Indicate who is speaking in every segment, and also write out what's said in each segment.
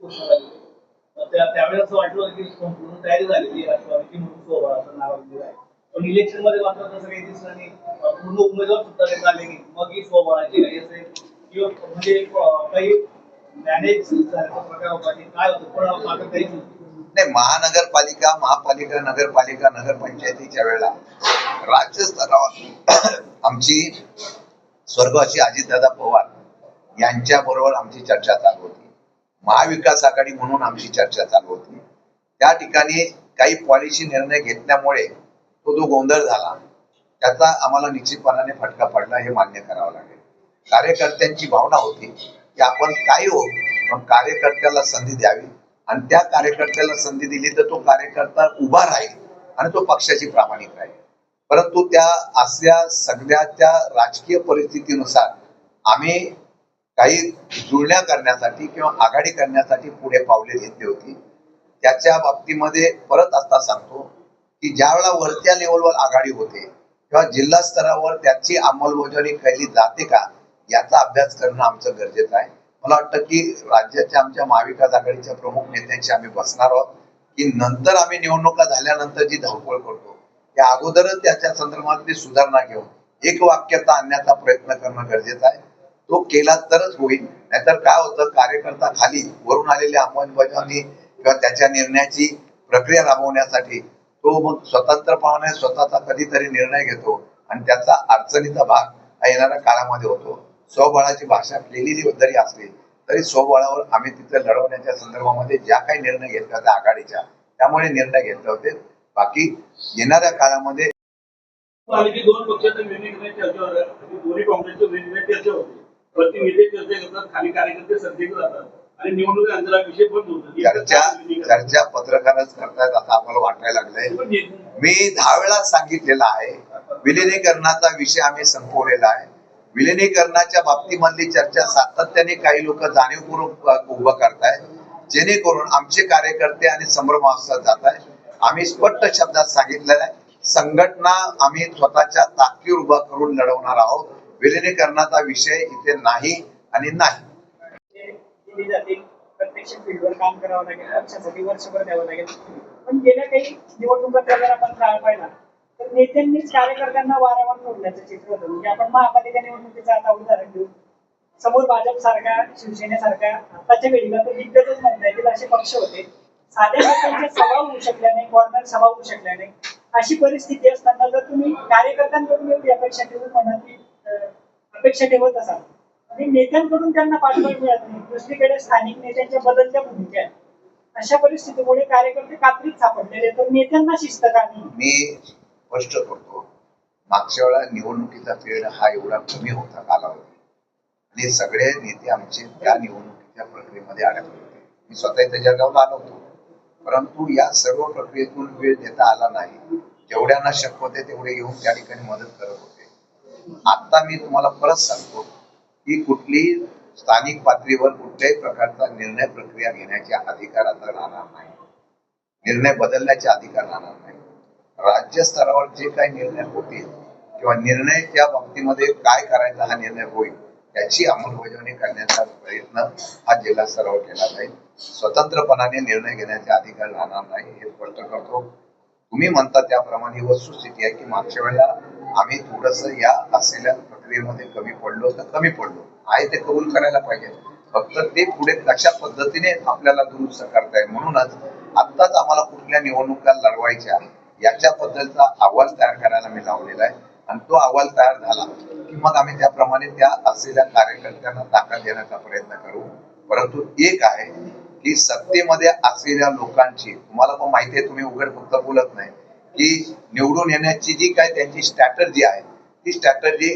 Speaker 1: घोषणा झाली त्यावेळेस असं वाटलं होतं की संपूर्ण तयारी झालेली आहे राष्ट्रवादीची म्हणून सोहळा असं नाव दिलेलं आहे. पण इलेक्शन मध्ये मात्र तसं काही दिसलं नाही. पूर्ण उमेदवार सुद्धा देता आले नाही. मग ही सोहळाची काही असेल किंवा म्हणजे काही मॅनेज झाल्याचा प्रकार होता की काय होतं पण मात्र काहीच
Speaker 2: नाही. महानगरपालिका, महापालिका, नगरपालिका, नगरपंचायतीच्या वेळेला राज्य स्तरावर आमची स्वर्गवासी अजितदादा पवार यांच्या बरोबर आमची चर्चा चालू होती. महाविकास आघाडी म्हणून आमची चर्चा चालू होती. त्या ठिकाणी काही पॉलिसी निर्णय घेतल्यामुळे तो जो गोंधळ झाला त्याचा आम्हाला निश्चितपणाने फटका पडला हे मान्य करावं लागेल. कार्यकर्त्यांची भावना होती की आपण काही हो पण कार्यकर्त्याला संधी द्यावी आणि त्या कार्यकर्त्याला संधी दिली तर तो कार्यकर्ता उभा राहील आणि तो पक्षाची प्रामाणिक राहील. परंतु त्या अशा सगळ्या त्या राजकीय परिस्थितीनुसार आम्ही काही जुळण्या करण्यासाठी किंवा आघाडी करण्यासाठी पुढे पावले घेतली होती. त्याच्या बाबतीमध्ये परत आता सांगतो की ज्या वेळेला वरच्या लेवलवर आघाडी होते किंवा जिल्हा स्तरावर त्याची अंमलबजावणी केली जाते का याचा अभ्यास करणं आमचं गरजेचं आहे. मला वाटतं की राज्याच्या आमच्या महाविकास आघाडीच्या प्रमुख नेत्यांशी आम्ही बसणार आहोत की नंतर आम्ही निवडणुका झाल्यानंतर जी धावपळ करतो त्या अगोदरच त्याच्या संदर्भातली सुधारणा घेऊन एक वाक्यता आणण्याचा प्रयत्न करणं गरजेचं आहे. तो केला तरच होईल. नाहीतर काय होतं, कार्यकर्ता खाली वरून आलेल्या अंमलबजावणी किंवा त्याच्या निर्णयाची प्रक्रिया राबवण्यासाठी तो मग स्वतंत्रपणाने स्वतःचा कधीतरी निर्णय घेतो आणि त्याचा अडचणीचा भाग येणाऱ्या काळामध्ये होतो. स्वबळाची भाषा केलेली जरी असली तरी स्वबळावर आम्ही तिथे लढवण्याच्या संदर्भामध्ये ज्या काही निर्णय घेतले होते आघाडीच्या त्यामुळे निर्णय घेतले होते. बाकी येणाऱ्या काळामध्ये
Speaker 1: दोन पक्षांचा निर्णय चर्चा दोन्ही काँग्रेसचे वेगवेगळे चर्चा होते. वरती विधेयक चर्चा करतात, खाली कार्यकर्ते सध्याकडे जातात आणि निवडणूक अंतरा विषय पण होतो.
Speaker 2: चर्चा पत्रकारच करतायत असं आम्हाला वाटायला लागलंय. मी 10 वेळा सांगितलेलं आहे विलिनीकरणाचा विषय आम्ही संपवलेला आहे. विलिनीकरणाच्या बाबतीमधली चर्चा सातत्याने काही लोक जाणीवपूर्वक उभं करतायत जेणेकरून आमचे कार्यकर्ते आणि संभ्रमावस्थेत जात आहेत. आम्ही स्पष्ट शब्दात सांगितलेलं आहे संघटना आम्ही स्वतःच्या ताकदीवर उभा करून लढवणार आहोत. विलिनीकरणाचा विषय इथे नाही आणि नाही.
Speaker 3: प्रत्यक्ष फील्डवर काम करावं लागेल, पक्षासाठी वर्षभर द्यावं लागेल. पण गेल्या काही निवडणुका जर आपण काळ पाहिला तर नेत्यांनीच कार्यकर्त्यांना वारंवार सोडण्याचं चित्र होतं. म्हणजे आपण महापालिका निवडणुकीचं आता उदाहरण घेऊ. समोर भाजप सारखा, शिवसेनेसारखा आताच्या घडीला तर दिग्गजच म्हणता येतील असे पक्ष होते. साध्या लोकांच्या सभा होऊ शकल्या नाही, कॉर्नर सभा होऊ शकल्या नाही. अशी परिस्थिती असताना जर तुम्ही कार्यकर्त्यांकडून एवढी अपेक्षा ठेवून म्हणाली अपेक्षा ठेवत असाल आणि नेत्यांकडून त्यांना पाठबळ मिळत नाही, दुसरीकडे स्थानिक नेत्यांच्या बदलत्या भूमिका आहेत, अशा परिस्थितीमुळे कार्यकर्ते कात्रीत सापडलेले तर नेत्यांना शिस्त का नाही?
Speaker 2: मी स्पष्ट करतो मागच्या वेळा निवडणुकीचा पिरियड हा एवढा कमी होता कालावधी आणि सगळे नेते आमचे त्या निवडणुकीच्या प्रक्रियेमध्ये अडकले होते. मी स्वतः इथे जळगावला आलो होतो. परंतु या सर्व प्रक्रियेतून वेळ देता आला नाही. जेवढ्यांना शक्य होते तेवढे येऊन त्या ठिकाणी मदत करत होते. आता मी तुम्हाला परत सांगतो की कुठली स्थानिक पातळीवर कुठल्याही प्रकारचा निर्णय प्रक्रिया घेण्याचे अधिकार आता राहणार नाही. निर्णय बदलण्याचे अधिकार राहणार नाही. राज्य स्तरावर जे काही निर्णय होतील किंवा निर्णय त्या बाबतीमध्ये काय करायचा हा निर्णय होईल त्याची अंमलबजावणी करण्याचा प्रयत्न हा जिल्हा स्तरावर केला जाईल. स्वतंत्रपणाने निर्णय घेण्याचे अधिकार राहणार नाही हे स्पष्ट करतो. तुम्ही म्हणता त्याप्रमाणे वस्तुस्थिती आहे की मागच्या वेळेला आम्ही थोडस या असलेल्या प्रक्रियेमध्ये कमी पडलो तर कमी पडलो आहे ते कबूल करायला पाहिजे. फक्त ते पुढे कशा पद्धतीने आपल्याला दुरुस्त करता येईल म्हणूनच आत्ताच आम्हाला कुठल्या निवडणुका लढवायच्या याच्याबद्दलचा अहवाल तयार करायला मी लावलेला आहे आणि तो अहवाल तयार झाला की मग आम्ही त्याप्रमाणे त्या असलेल्या कार्यकर्त्यांना ताकद देण्याचा प्रयत्न करू. परंतु एक आहे की सत्तेमध्ये असलेल्या लोकांची तुम्हाला पण माहिती आहे, तुम्ही उघड फक्त बोलत नाही की निवडून येण्याची जी काय त्यांची स्ट्रॅटर्जी आहे ती स्ट्रॅटर्जी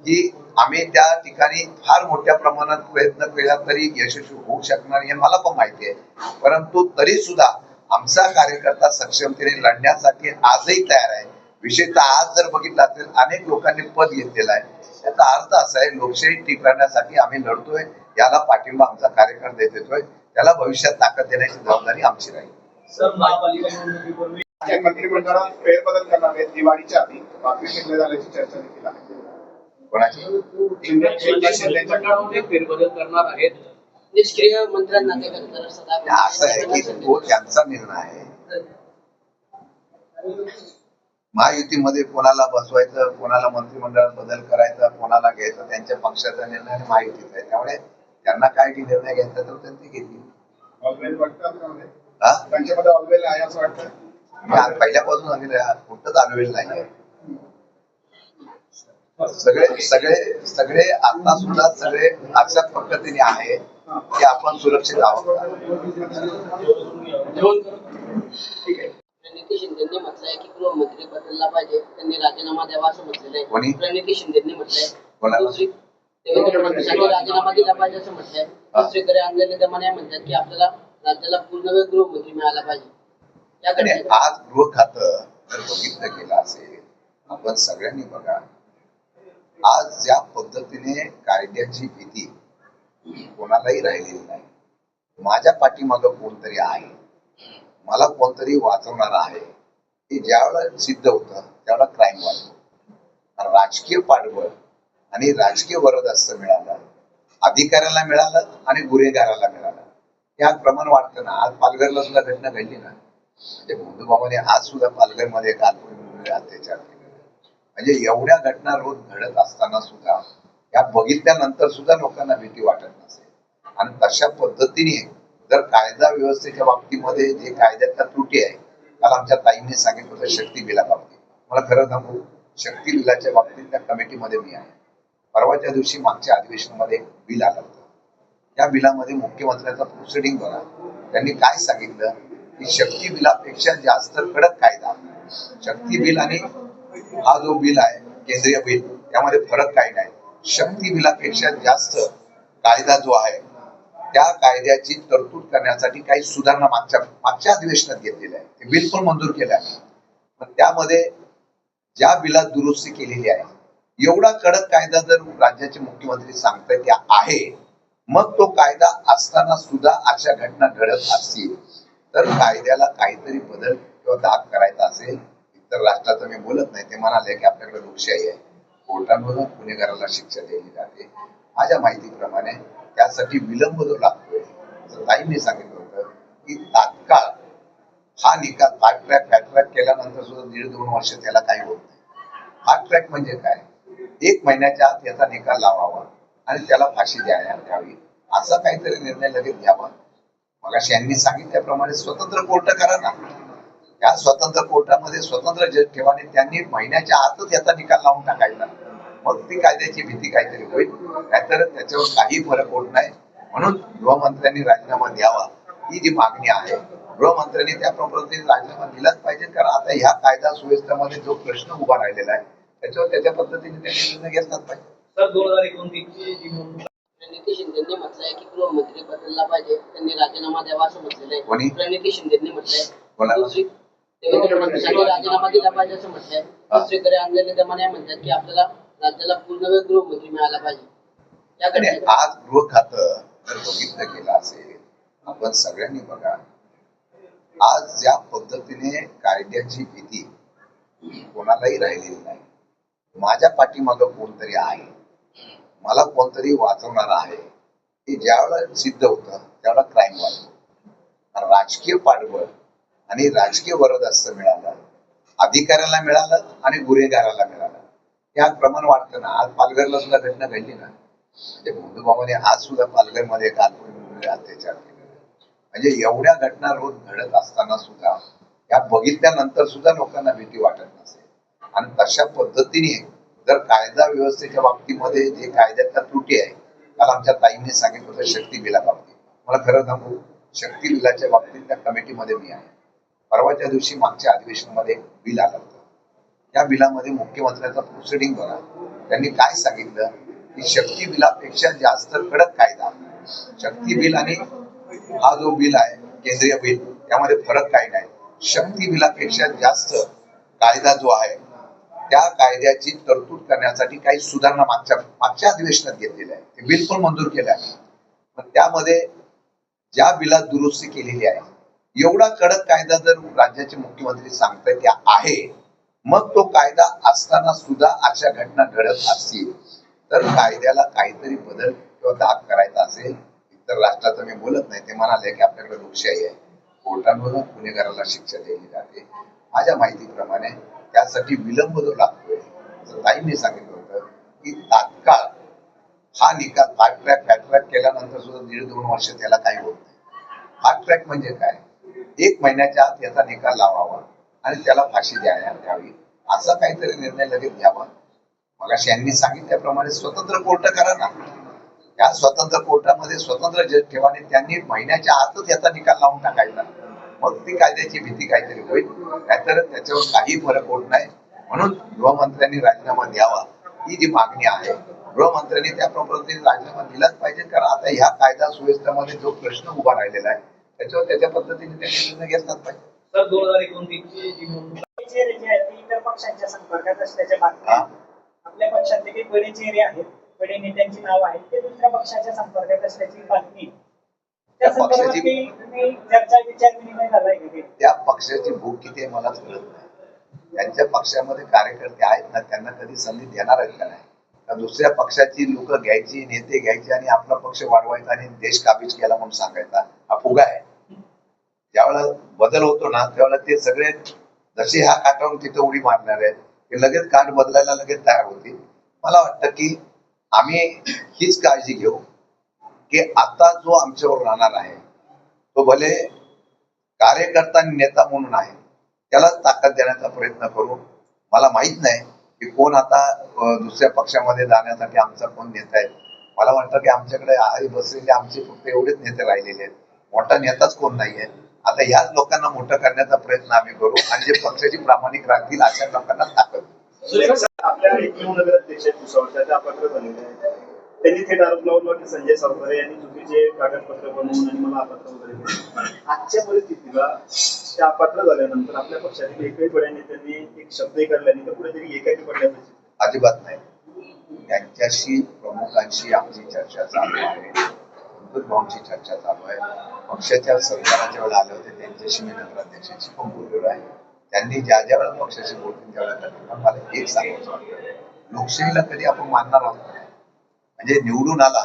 Speaker 2: ही आम्ही त्या ठिकाणी फार मोठ्या प्रमाणात प्रयत्न केला तरी यशस्वी होऊ शकणार हे मला पण माहिती आहे. परंतु तरी सुद्धा आमचा कार्यकर्ता सक्षमतेने लढण्यासाठी आजही तयार आहे. विशेषतः आज जर बघितलं असेल अनेक लोकांनी पद घेतलेला आहे. त्याचा अर्थ असा आहे लोकशाही टिकवण्यासाठी आम्ही लढतोय. याला पाठिंबा आमचा कार्यकर्ता देतोय. त्याला भविष्यात ताकद देण्याची जबाबदारी आमची राहील.
Speaker 1: सर महापालिका निवडणुकीपूर्वी
Speaker 4: मंत्रिमंडळात फेरबदल करणार आहेत. दिवाळीच्या आधी बातमी शिंदे झाल्याची चर्चा देखील आहे.
Speaker 2: कोणाची
Speaker 1: फेरबदल करणार आहेत
Speaker 5: निष्क्रिय मंत्र्यांना ते करतात सदा
Speaker 2: असं आहे की तो त्यांचा निर्णय आहे. महायुतीमध्ये कोणाला बसवायचं, कोणाला मंत्रिमंडळात बदल करायचा, कोणाला घ्यायचं, त्यांच्या पक्षाचा निर्णय आणि महायुतीचा आहे. त्यामुळे त्यांना काय निर्णय घ्यायचा तर त्यांनी घेतली.
Speaker 4: ऑलवेल वाटतं त्यामध्ये?
Speaker 2: हा?
Speaker 4: त्यांच्यामध्ये ऑलवेल आहे असं वाटतं?
Speaker 2: मी आज पहिल्यापासून सांगितलं कुठंच आलेलं नाहीये. सगळे सगळे सगळे आता सुद्धा सगळे अशाच पद्धतीने आहे की आपण सुरक्षित आहोत.
Speaker 4: ठीक आहे.
Speaker 5: प्रणिती शिंदेंनी म्हटलंय की गृहमंत्री बदलला पाहिजे, त्यांनी राजीनामा द्यावा असं म्हटलेलं
Speaker 2: कोणी?
Speaker 5: आहे. प्रणिती शिंदेंनी म्हटलंय.
Speaker 2: कोणाला?
Speaker 5: दुसरी देवेंद्र फडणवीसांनी राजीनामा दिला पाहिजे असं म्हटलंय. दुसरीकडे आणलेले दमाने म्हणतात की आपल्याला राज्याला पूर्णवेळ गृहमंत्री मिळाला पाहिजे.
Speaker 2: आणि
Speaker 5: याकडे
Speaker 2: आज गृह खातं जर बघितलं गेलं असेल, आपण सगळ्यांनी बघा, आज ज्या पद्धतीने कायद्याची भीती कोणालाही राहिलेली नाही. माझ्या पाठीमागं कोणतरी आहे, मला कोणतरी वाचवणार आहे, हे ज्यावेळेला सिद्ध होतं त्यावेळेला क्राईम वाढतो. राजकीय पाठबळ आणि राजकीय वरदहस्त मिळालं, अधिकाऱ्याला मिळालं आणि गुन्हेगाराला मिळालं, या प्रमाण वाढतं ना. आज पालघरला सुद्धा घटना घडली ना, म्हणजे बंधुभावाने आज सुद्धा पालघरमध्ये काल अत्याचार केलेला. म्हणजे एवढ्या घटना रोज घडत असताना सुद्धा या बघितल्यानंतर सुद्धा लोकांना भीती वाटत नसेल. आणि तशा पद्धतीने जर कायदा व्यवस्थेच्या बाबतीमध्ये जे कायद्यातल्या त्रुटी आहे, काल आमच्या ताईंनी सांगितलं होतं शक्ती बिलाबाबतीत. मला खरं सांगू, शक्ती बिलाच्या बाबतीत त्या कमिटीमध्ये मी आहे. परवाच्या दिवशी मागच्या अधिवेशनामध्ये एक बिल आलं होतं. त्या बिलामध्ये मुख्यमंत्र्यांचा प्रोसिडिंग बघा. त्यांनी काय सांगितलं की शक्ती बिलापेक्षा जास्त कडक कायदा. शक्ती बिल आणि हा जो बिल आहे केंद्रीय बिल, त्यामध्ये फरक काही नाही. शक्ती बिलापेक्षा जास्त कायदा जो आहे त्या कायद्याची तरतूद करण्यासाठी काही सुधारणा मागच्या अधिवेशनात घेतलेल्या आहे. ते बिल पण मंजूर केलं आहे. पण त्यामध्ये ज्या बिलात दुरुस्ती केलेली आहे, एवढा कडक कायदा जर राज्याचे मुख्यमंत्री सांगतायत की आहे, मग तो कायदा असताना सुद्धा अशा घटना घडत असतील तर कायद्याला काहीतरी बदल किंवा दाग करायचा असेल. इतर राष्ट्राचं मी बोलत नाही, ते म्हणाले की आपल्याकडे लोकशाही आहे, कोर्टामधून गुन्हेगाराला शिक्षा दिली जाते. माझ्या माहितीप्रमाणे त्यासाठी विलंब जो लागतोय, ताईंनी सांगितलं होतं की तात्काळ हा निकाल फास्ट ट्रॅक केल्यानंतर सुद्धा 1.5-2 वर्ष त्याला काही होत नाही. फास्ट ट्रॅक म्हणजे काय? 1 महिन्याच्या आत याचा निकाल लावावा आणि त्याला फाशी द्यावी, असा काहीतरी निर्णय लगेच घ्यावा. मगाशी यांनी सांगितल्याप्रमाणे स्वतंत्र कोर्ट करा ना. त्या स्वतंत्र कोर्टामध्ये स्वतंत्र जज ठेवा आणि त्यांनी महिन्याच्या आतच याचा निकाल लावून टाकायचा. मग ती कायद्याची भीती काहीतरी होईल, नाहीतर त्याच्यावर काही फरक होत नाही. म्हणून गृहमंत्र्यांनी राजीनामा द्यावा ही जी मागणी आहे, गृहमंत्र्यांनी त्या पद्धतीने राजीनामा दिलाच पाहिजे. कारण आता ह्या कायदा सुव्यवस्थेमध्ये जो प्रश्न उभा राहिलेला आहे त्याच्यावर त्याच्या पद्धतीने त्यांनी निर्णय घेतलाच पाहिजे.
Speaker 1: सर 2029 ची जी निवडणूक
Speaker 5: प्रणिती शिंदेंनी म्हटलंय की गृहमंत्री बदलला पाहिजे, त्यांनी राजीनामा द्यावा असं म्हटलेलं
Speaker 2: कोणी?
Speaker 5: आहे. प्रणिती शिंदेंनी म्हटलंय.
Speaker 2: कोणाला?
Speaker 5: दुसरी देवेंद्र फडणवीसांनी राजीनामा दिला पाहिजे असं म्हटलंय. दुसरीकडे आणलेले दमाने म्हणतात की आपल्याला राज्याला पूर्णवेळ गृहमंत्री मिळाला पाहिजे.
Speaker 2: आणि
Speaker 5: याकडे
Speaker 2: आज गृह खातं जर बघितलं गेलं असेल, आपण सगळ्यांनी बघा, आज ज्या पद्धतीने कायद्याची भीती कोणालाही राहिलेली नाही. माझ्या पाठीमागं कोणतरी आहे, मला कोणतरी वाचवणार आहे, हे ज्यावेळेला सिद्ध होतं त्यावेळेला क्राईम वाढतो. राजकीय पाठबळ आणि राजकीय वरदहस्त मिळालं, अधिकाऱ्याला मिळालं आणि गुन्हेगाराला मिळालं, या प्रमाण वाढतं ना. आज पालघरला सुद्धा घटना घडली ना, म्हणजे बंधुभावाने आज सुद्धा पालघरमध्ये काल अत्याचार केलेला. म्हणजे एवढ्या घटना रोज घडत असताना सुद्धा या बघितल्यानंतर सुद्धा लोकांना भीती वाटत नसेल. आणि तशा पद्धतीने जर कायदा व्यवस्थेच्या बाबतीमध्ये जे कायद्यातल्या त्रुटी आहे, काल आमच्या ताईंनी सांगितलं होतं शक्ती बिलाबाबतीत. मला खरं सांगू, शक्ती बिलाच्या बाबतीत त्या कमिटीमध्ये मी आहे. परवाच्या दिवशी मागच्या अधिवेशनामध्ये एक बिल आलं होतं. त्या बिलामध्ये मुख्यमंत्र्यांचा प्रोसिडिंग बघा. त्यांनी काय सांगितलं की शक्ती बिलापेक्षा जास्त कडक कायदा. शक्ती बिल आणि हा जो बिल आहे केंद्रीय बिल, त्यामध्ये फरक काही नाही. शक्ती बिलापेक्षा जास्त कायदा जो आहे त्या कायद्याची तरतूद करण्यासाठी काही सुधारणा मागच्या अधिवेशनात घेतलेल्या आहे. ते बिल पण मंजूर केलं आहे. पण त्यामध्ये ज्या बिलात दुरुस्ती केलेली आहे, एवढा कडक कायदा जर राज्याचे मुख्यमंत्री सांगतायत की आहे, मग तो कायदा असताना सुद्धा अशा घटना घडत असतील तर कायद्याला काहीतरी बदल किंवा दाग करायचा असेल. तर राष्ट्राचं मी बोलत नाही. ते म्हणाले की आपल्याकडे लोकशाही आहे, कोर्टामधून गुन्हेगाराला शिक्षा दिली जाते. माझ्या माहितीप्रमाणे त्यासाठी विलंब जो लागतोय, तर ताईंनी सांगितलं होतं की तात्काळ हा निकाल फास्ट ट्रॅक केल्यानंतर सुद्धा 1.5-2 वर्ष त्याला काही होत नाही. फास्ट ट्रॅक म्हणजे काय, 1 महिन्याच्या आत याचा निकाल लावावा आणि त्याला फाशी द्यावी, असा काहीतरी निर्णय लगेच घ्यावा. मगाशी यांनी सांगितल्याप्रमाणे स्वतंत्र कोर्ट करा ना. त्या स्वतंत्र कोर्टामध्ये स्वतंत्र जज ठेवा आणि त्यांनी महिन्याच्या आतच याचा निकाल लावून टाकायचा. मग ती कायद्याची भीती काहीतरी होईल, नाहीतर त्याच्यावर काही फरक होत नाही. म्हणून गृहमंत्र्यांनी राजीनामा द्यावा, ही जी मागणी आहे, गृहमंत्र्यांनी त्या पद्धतीने राजीनामा दिलाच पाहिजे. कारण आता ह्या कायदा सुव्यवस्थेमध्ये जो प्रश्न उभा राहिलेला आहे, त्याच्यावर त्याच्या पद्धतीने त्यांनी निर्णय घेतलाच पाहिजे.
Speaker 1: सर 2029 ची जी निवडणूक
Speaker 3: चेहरे जे आहेत ते इतर पक्षांच्या संपर्कात असल्याच्या बातम्या आहेत. आपल्या पक्षातले काही बडे चेहरे आहेत, बडे नेत्यांची नाव आहेत, ते दुसऱ्या पक्षाच्या संपर्कात असल्याची बातमी आहे. त्या संदर्भात काही तुम्ही चर्चा विचार विनिमय झालाय का?
Speaker 2: त्या पक्षाची भूक किती आहे मला कळत नाही. त्यांच्या पक्षामध्ये कार्यकर्ते आहेत ना, त्यांना कधी संधी देणार आहेत का नाही? तर दुसऱ्या पक्षाची लोक घ्यायची, नेते घ्यायचे आणि आपला पक्ष वाढवायचा आणि देश काबीज केला म्हणून सांगायचा, हा फुगा आहे. ज्यावेळेला बदल होतो ना, त्यावेळेला ते सगळे जसे ह्या काठावरून तिथे उडी मारणार आहेत, ते लगेच काठ बदलायला लगेच तयार होतील. मला वाटतं की आम्ही हीच काळजी घेऊ की आता जो आमच्यावर राहणार आहे तो भले कार्यकर्ता आणि नेता म्हणून आहे, त्यालाच ताकद देण्याचा प्रयत्न करू. मला माहित नाही की कोण आता दुसऱ्या पक्षामध्ये जाण्यासाठी आमचा कोण नेता आहे. मला वाटतं की आमच्याकडे आधी बसलेले आमचे फक्त एवढेच नेते राहिलेले आहेत, मोठा नेताच कोण नाहीये. आता ह्याच लोकांना मोठं करण्याचा प्रयत्न आम्ही करू आणि जे पक्षाची प्रामाणिक राहतील अशा लोकांना ताकद देऊ.
Speaker 4: आपल्या एकमेव नगराध्यक्ष भुसावळ त्याचे अपत्र झालेले आहे. त्यांनी थेट आरोप लावला की संजय सावकारे यांनी चुकीचे कागदपत्र बनवून आणि मला अपत्र वगैरे केले. आजच्या परिस्थितीला त्या अपत्र झाल्यानंतर आपल्या पक्षातील एकही बड्या नेत्यांनी एक शब्दही काढला नाही, तर कुठेतरी एकाकी पडल्याचं
Speaker 2: अजिबात नाही. त्यांच्याशी प्रमुखांशी आमची चर्चा चालू आहे, भाऊंची चर्चा चालू आहे. पक्षाच्या सरकाराच्या वेळेला आले होते, त्यांच्याशी मी नगराध्यक्षांशी पण बोललेलो आहे. त्यांनी ज्या ज्या वेळेला पक्षाशी बोलतील त्यावेळेला पण मला एक सांगायचं वाटतं, लोकशाहीला कधी आपण मानणार आहोत का? म्हणजे निवडून आला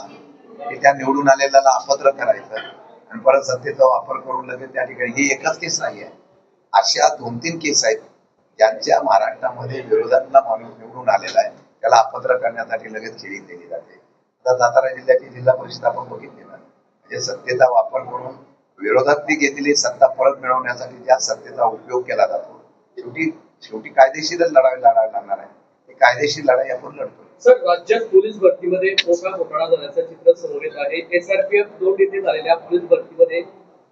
Speaker 2: की त्या निवडून आलेला अपत्र करायचं आणि परत सत्तेचा वापर करून लगेच त्या ठिकाणी, ही एकच केस नाही आहे, अशा 2-3 केस आहेत ज्यांच्या महाराष्ट्रामध्ये विरोधातला माणूस निवडून आलेला आहे त्याला अपत्र करण्यासाठी लगेच खेळी दिली जाते. आता सातारा जिल्ह्याची जिल्हा परिषद आपण बघितली ना, म्हणजे सत्तेचा वापर करून विरोधातली घेतलेली सत्ता परत मिळवण्यासाठी ज्या सत्तेचा उपयोग केला जातो, शेवटी कायदेशीरच लढाई लागणार आहे. ही कायदेशीर लढाई आपण लढतो.
Speaker 6: सर, राज्यात पोलीस भरतीमध्ये मोठा घोटाळा झाल्याचं चित्र समोर येत आहे. SRPF 2 येथे झालेल्या पोलीस भरतीमध्ये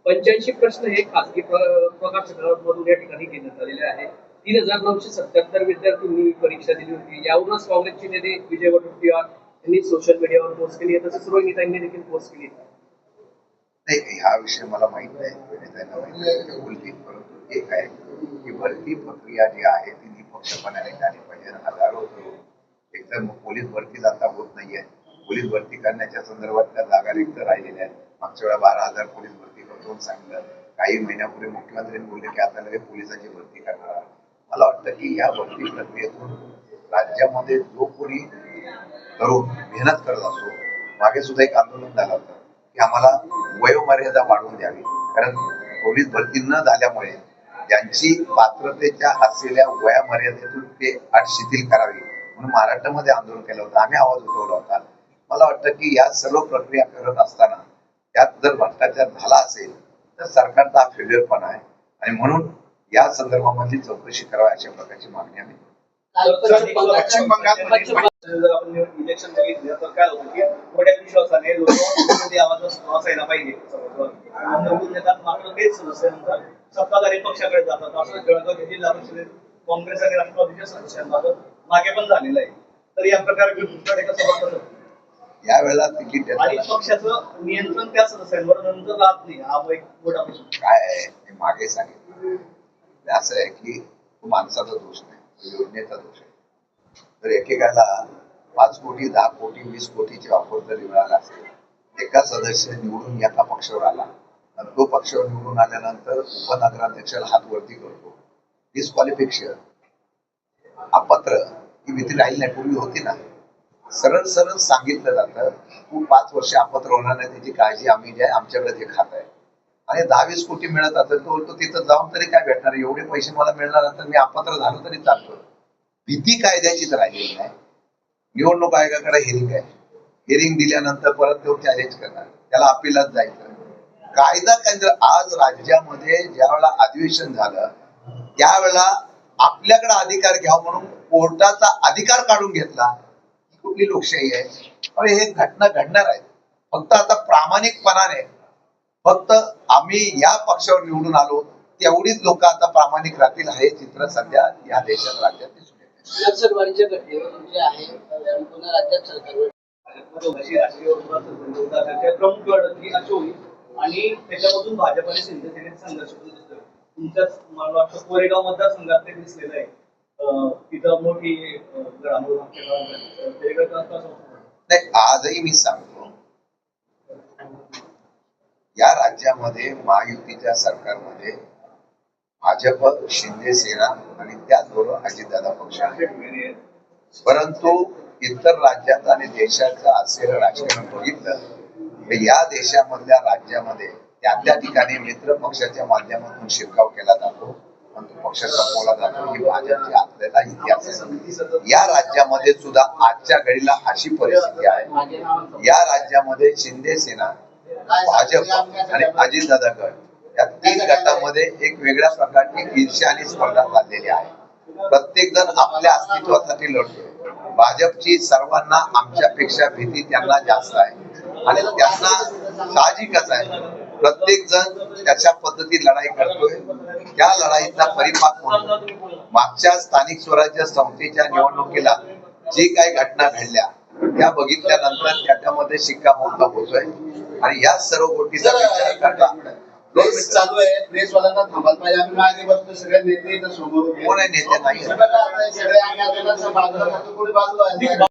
Speaker 6: 85 प्रश्न हे खासगी प्रकाशनामधून या ठिकाणी घेण्यात आलेले आहे. 3,977 विद्यार्थ्यांनी परीक्षा दिली होती. यावरूनच काँग्रेसचे नेते विजय वडेट्टीवार यांनी सोशल मीडियावर पोस्ट केली, तसेच रोहिणीताईंनी देखील पोस्ट केली.
Speaker 2: नाही, हा विषय मला माहित नाही, बोलतील. परंतु एक आहे की भरती प्रक्रिया जी आहे ती निपक्षपातीपणे झाली पाहिजे. हजारो एकदम पोलीस भरती आता होत नाहीये. पोलीस भरती करण्याच्या संदर्भात त्या जागा रिक्त राहिलेल्या आहेत. मागच्या वेळा 12,000 पोलीस भरती करतो सांगितलं. काही महिन्यापूर्वी मुख्यमंत्र्यांनी बोलले की आता लगेच पोलिसांची भरती करणार. मला वाटतं की या भरती प्रक्रियेतून राज्यामध्ये जो कोणी तरुण मेहनत करत असो, मागे सुद्धा एक आंदोलन झालं होतं की आम्हाला वयोमर्यादा वाढवून द्यावी, कारण पोलीस भरती न झाल्यामुळे ज्यांची पात्रतेच्या असलेल्या वयामर्यादेतून ते अट शिथिल करावी म्हणून महाराष्ट्रामध्ये आंदोलन केलं होतं. आम्ही आवाज उठवला होता. मला वाटतं की या सर्व प्रक्रिया करत असताना त्यात जर भ्रष्टाचार झाला असेल तर सरकारचा हा फेल्युअर पण आहे आणि म्हणून या संदर्भामधली चौकशी करावी अशा प्रकारची मागणी आम्ही.
Speaker 4: पश्चिम बंगालमध्ये
Speaker 1: जर आपण इलेक्शन बघितलं तर काय होतं की मोठ्या विश्वासाने लोक आवाज असायला पाहिजे, निवडून येतात. मात्र तेच सदस्यांनंतर सत्ताधारी पक्षाकडे जातात. असं जळगाव जिल्हा परिषदेत काँग्रेस आणि राष्ट्रवादीच्या सदस्यांबाबत मागे पण झालेलं आहे. तर या प्रकारे कसं
Speaker 2: यावेळेला तिकीट
Speaker 1: आणि पक्षाचं नियंत्रण त्या सदस्यांवर नंतर राहत नाही, हा एक मोठा प्रश्न
Speaker 2: काय आहे. मी मागे सांगितलं असं आहे की माणसाचा दोष नाही, योजनेचा दोष आहे. तर एकेकाला 5 कोटी 10 कोटी 20 कोटीचे ऑफर जरी मिळाला असेल, एका सदस्य निवडून एका पक्षावर आला आणि तो पक्षावर निवडून आल्यानंतर उपनगराध्यक्षाला हात वरती करतो, डिस्क्वालिफिकेशन, अपत्र ही भीती राहील नाही. पूर्वी होती ना, सरळ सरळ सांगितलं जातं, तू 5 वर्ष अपत्र होणार नाही त्याची काळजी आम्ही जी आहे आमच्याकडे ते खात आहे. आणि 10-20 कोटी मिळत असेल तो बोलतो तिथं जाऊन तरी काय भेटणार, एवढे पैसे मला मिळणार तर मी अपत्र झालो तरी चालतो. भीती कायद्याची तर राहिलेली नाही. निवडणूक आयोगाकडे हिअरिंग आहे, हिअरिंग दिल्यानंतर परत तो चॅलेंज करणार, त्याला अपिलात जायचं. कायदा केंद्र आज राज्यामध्ये ज्यावेळेला अधिवेशन झालं त्यावेळेला आपल्याकडे अधिकार घ्यावा म्हणून कोर्टाचा अधिकार काढून घेतला. ही कुठली लोकशाही आहे? अरे हे घटना घडणार आहे. फक्त आता प्रामाणिकपणाने, फक्त आम्ही या पक्षावर निवडून आलो तेवढीच लोक आता प्रामाणिक राहतील, हे चित्र सध्या या देशात राज्यात दिसून येते.
Speaker 5: नक्षलवाडीच्या घटनेवर जे आहे संपूर्ण राज्यात सरकारवर
Speaker 1: अशी राजकीय प्रमुख लढत ही अशी होईल आणि त्याच्यामधून भाजप आणि शिंदे सेनेत संघर्ष पण दिसतोय. तुमच्याच मला वाटतं कोरेगाव मतदारसंघात ते दिसलेलं आहे. तिथं मोठी घडामोड आमच्या गावात
Speaker 2: नाही, आजही मी सांगतो या राज्यामध्ये महायुतीच्या सरकारमध्ये भाजप, शिंदे सेना आणि त्याचबरोबर अजितदादा पक्ष आहे. परंतु इतर राज्यात आणि देशाचं असलेलं राजकारण बघितलं तर या देशामधल्या राज्यामध्ये त्या ठिकाणी मित्र पक्षाच्या माध्यमातून शिरकाव केला जातो, परंतु पक्ष संपवला जातो. ही भाजपची आपल्याला इतिहास आहे. या राज्यामध्ये सुद्धा आजच्या घडीला अशी परिस्थिती आहे. या राज्यामध्ये शिंदे सेना, भाजप आणि अजितदादा गट या 3 गटामध्ये एक वेगळ्या प्रकारची ईर्ष्या आणि स्पर्धा चाललेली आहे. प्रत्येक जण आपल्या अस्तित्वासाठी लढतोय. भाजपची सर्वांना आमच्यापेक्षा भीती त्यांना जास्त आहे आणि त्यांना साहजिकच आहे. प्रत्येक जण त्याच्या पद्धती लढाई करतोय. त्या लढाईचा परिपाक म्हणून मागच्या स्थानिक स्वराज्य संस्थेच्या निवडणुकीला जी काही घटना घडल्या त्या बघितल्यानंतर त्याच्यामध्ये शिक्कामोर्तब होतोय आणि या सर्व गोष्टीचा विचार करता
Speaker 7: प्रेस चालू आहे, प्रेसवाल्यांना थांबायला पाहिजे. आम्ही मागे बघतो सगळे नेते इथं समोर
Speaker 2: कोण आहे नेते नाही.
Speaker 7: सगळे आम्ही आंदोलनाच्या बाजूला जातो, कोणी बाजूला आहे.